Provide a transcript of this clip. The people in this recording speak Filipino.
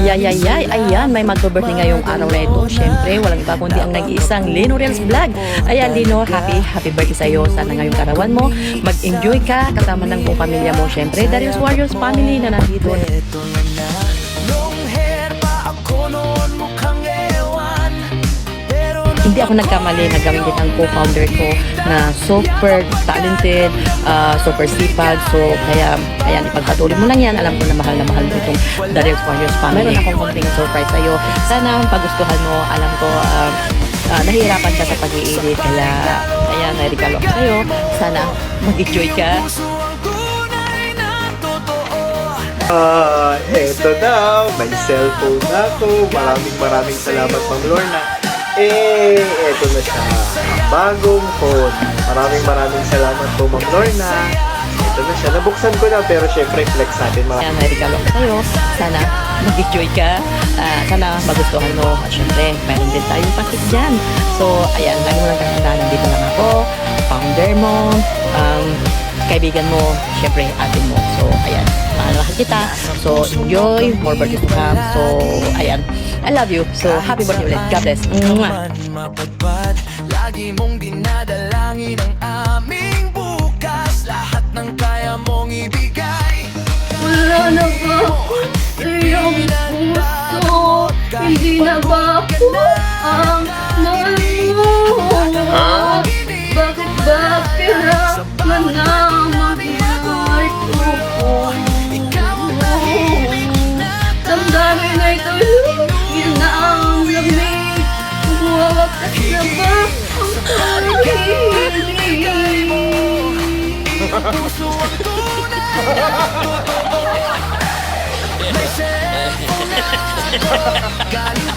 Yayayay, ayan, may magbo-birthday ngayong araw na ito. Siyempre, walang iba kundi ang nag-iisang Lino Reels Vlog. Ayan, Lino, happy birthday sa'yo. Sana ngayong karawan mo, mag-enjoy ka kasama ng buong pamilya mo. Siyempre, Darius Warriors family na nandito. Hindi ako nagkamali na gamitin ang co-founder ko na super talented, super sipag. So, kaya, ayan, ipagpatuloy mo lang yan. Alam ko na mahal mo itong Darius Warriors family. Meron akong konting surprise sa'yo. Sana pagustuhan mo. Alam ko, nahihirapan ka sa pag-i-edit. Kaya, ayan, may regalo ako sa'yo. Sana mag-enjoy ka. Eto na, may cellphone na ako. Maraming salamat, Ma'am Lorna. Eto na siya. Bagong phone. Maraming salamat po, Ma'am Lorna. Eto na siya. Nabuksan ko na, pero syempre flex natin mga. Ayan, may regalo ko sa'yo. Sana mag-enjoy ka. Sana magustuhan mo. At syempre, mayroon din tayong pakit dyan. So, ayan, lagi mo lang kakandaan. Nandito lang ako. Founder mo. Kaibigan mo. Syempre, atin mo. So, ayan. Mahal kita. So, enjoy. More birthdays to come. So, ayan. I love you. So, happy birthday ulit. God bless. Mwah! Lagi mong dinadalangin ang aming bukas. Lahat ng kaya mong ibigay. Wala na ba ako sa iyong puso? Hindi na ba ako ang mahal mo? Bakit ba kailangan na mag-heart ko? Damdamin na ito, yun na ang lamig. Wawakas na ba ang pag-ibig? Puso ang tunay. May cellphone na ako. Galing